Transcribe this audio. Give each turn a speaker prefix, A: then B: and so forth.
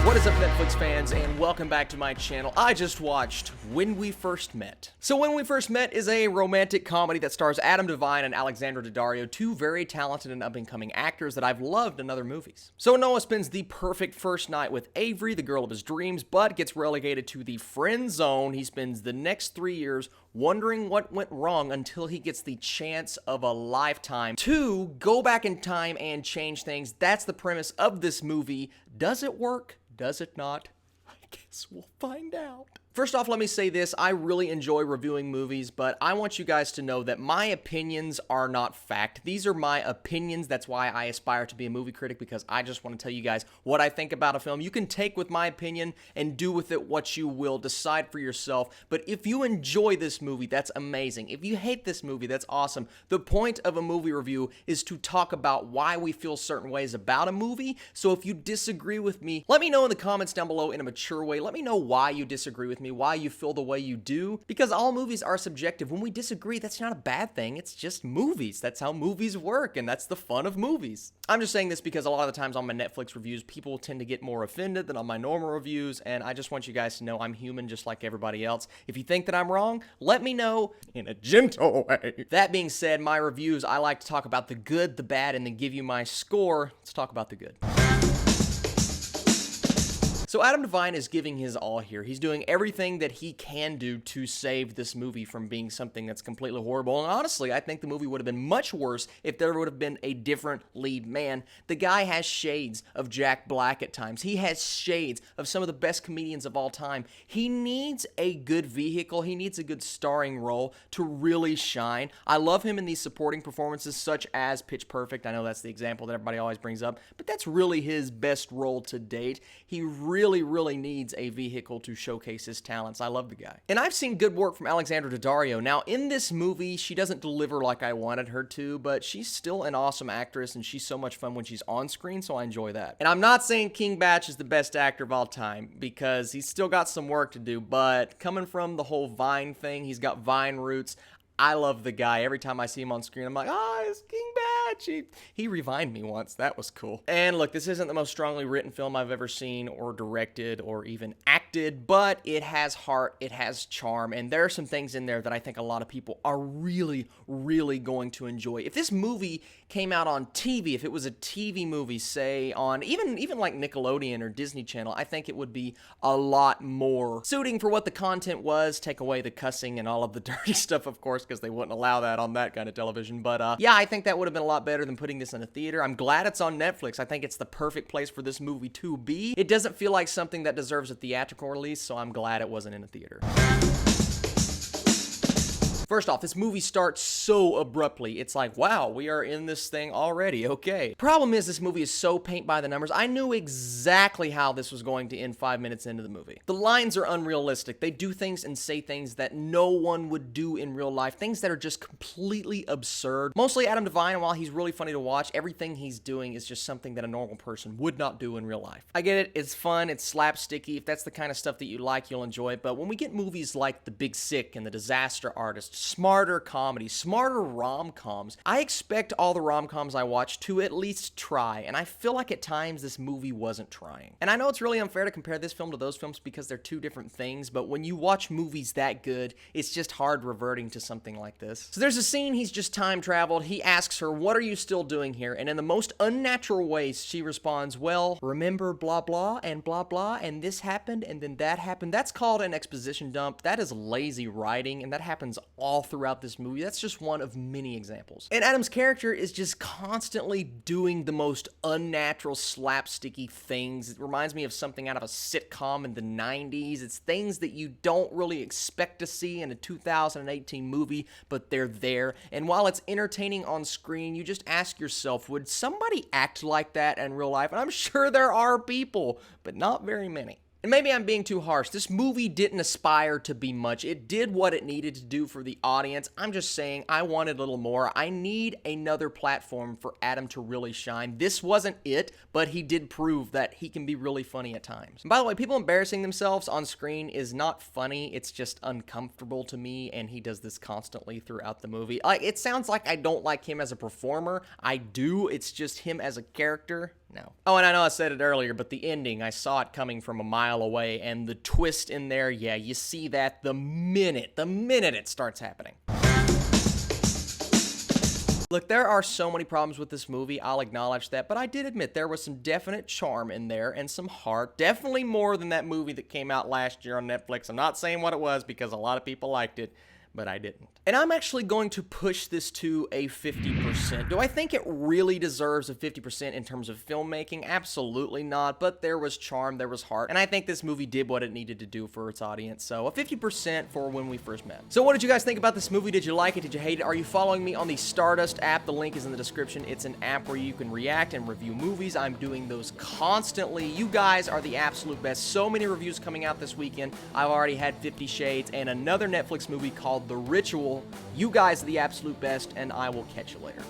A: What is up, Netflix fans, and welcome back to my channel. I just watched When We First Met. So When We First Met is a romantic comedy that stars Adam Devine and Alexandra Daddario, two very talented and up-and-coming actors that I've loved in other movies. So Noah spends the perfect first night with Avery, the girl of his dreams, but gets relegated to the friend zone. He spends the next 3 years wondering what went wrong until he gets the chance of a lifetime to go back in time and change things. That's the premise of this movie. Does it work? Does it not? I guess we'll find out. First off, let me say this. I really enjoy reviewing movies, but I want you guys to know that my opinions are not fact. These are my opinions. That's why I aspire to be a movie critic, because I just want to tell you guys what I think about a film. You can take with my opinion and do with it what you will. Decide for yourself. But if you enjoy this movie, that's amazing. If you hate this movie, that's awesome. The point of a movie review is to talk about why we feel certain ways about a movie. So if you disagree with me, let me know in the comments down below in a mature way. Let me know why you disagree with me, why you feel the way you do, because all movies are subjective. When we disagree, that's not a bad thing. It's just movies. That's how movies work, and that's the fun of movies. I'm just saying this because a lot of the times on my Netflix reviews, people tend to get more offended than on my normal reviews, and I just want you guys to know I'm human just like everybody else. If you think that I'm wrong, let me know in a gentle way. That being said, my reviews, I like to talk about the good, the bad, and then give you my score. Let's talk about the good. So Adam Devine is giving his all here. He's doing everything that he can do to save this movie from being something that's completely horrible. And honestly, I think the movie would have been much worse if there would have been a different lead man. The guy has shades of Jack Black at times. He has shades of some of the best comedians of all time. He needs a good vehicle. He needs a good starring role to really shine. I love him in these supporting performances such as Pitch Perfect. I know that's the example that everybody always brings up, but that's really his best role to date. He really needs a vehicle to showcase his talents. I love the guy. And I've seen good work from Alexandra Daddario. Now, in this movie, she doesn't deliver like I wanted her to, but she's still an awesome actress, and she's so much fun when she's on screen, so I enjoy that. And I'm not saying King Bach is the best actor of all time, because he's still got some work to do, but coming from the whole Vine thing, he's got Vine roots. I love the guy. Every time I see him on screen, I'm like, it's King Bach. He revined me once. That was cool. And look, this isn't the most strongly written film I've ever seen or directed or even acted, but it has heart, it has charm, and there are some things in there that I think a lot of people are really going to enjoy. If this movie came out on TV, if it was a TV movie, say on even like Nickelodeon or Disney Channel, I think it would be a lot more suiting for what the content was. Take away the cussing and all of the dirty stuff, of course, because they wouldn't allow that on that kind of television. But yeah, I think that would have been a lot better than putting this in a theater. I'm glad it's on Netflix. I think it's the perfect place for this movie to be. It doesn't feel like something that deserves a theatrical release, so I'm glad it wasn't in a theater. First off, this movie starts so abruptly. It's like, wow, we are in this thing already, okay. Problem is, this movie is so paint by the numbers. I knew exactly how this was going to end 5 minutes into the movie. The lines are unrealistic. They do things and say things that no one would do in real life. Things that are just completely absurd. Mostly Adam Devine, and while he's really funny to watch, everything he's doing is just something that a normal person would not do in real life. I get it, it's fun, it's slapsticky. If that's the kind of stuff that you like, you'll enjoy it. But when we get movies like The Big Sick and The Disaster Artist, smarter comedy, smarter rom-coms, I expect all the rom-coms I watch to at least try, and I feel like at times this movie wasn't trying. And I know it's really unfair to compare this film to those films because they're two different things, but when you watch movies that good, it's just hard reverting to something like this. So there's a scene, he's just time traveled, he asks her, "What are you still doing here?" And in the most unnatural ways, she responds, "Well, remember blah blah, and this happened, and then that happened." That's called an exposition dump. That is lazy writing, and that happens all throughout this movie. That's just one of many examples. And Adam's character is just constantly doing the most unnatural, slapsticky things. It reminds me of something out of a sitcom in the 90s. It's things that you don't really expect to see in a 2018 movie, but they're there. And while it's entertaining on screen, you just ask yourself, would somebody act like that in real life? And I'm sure there are people, but not very many. And maybe I'm being too harsh. This movie didn't aspire to be much. It did what it needed to do for the audience. I'm just saying I wanted a little more. I need another platform for Adam to really shine. This wasn't it, but he did prove that he can be really funny at times. And by the way, people embarrassing themselves on screen is not funny. It's just uncomfortable to me, and he does this constantly throughout the movie. It sounds like I don't like him as a performer. I do. It's just him as a character. No. Oh, and I know I said it earlier, but the ending, I saw it coming from a mile away, and the twist in there, yeah, you see that the minute it starts happening. Look, there are so many problems with this movie, I'll acknowledge that, but I did admit there was some definite charm in there and some heart. Definitely more than that movie that came out last year on Netflix. I'm not saying what it was because a lot of people liked it, but I didn't. And I'm actually going to push this to a 50%. Do I think it really deserves a 50% in terms of filmmaking? Absolutely not, but there was charm, there was heart, and I think this movie did what it needed to do for its audience, so a 50% for When We First Met. So what did you guys think about this movie? Did you like it? Did you hate it? Are you following me on the Stardust app? The link is in the description. It's an app where you can react and review movies. I'm doing those constantly. You guys are the absolute best. So many reviews coming out this weekend. I've already had 50 Shades and another Netflix movie called The Ritual. You guys are the absolute best, and I will catch you later.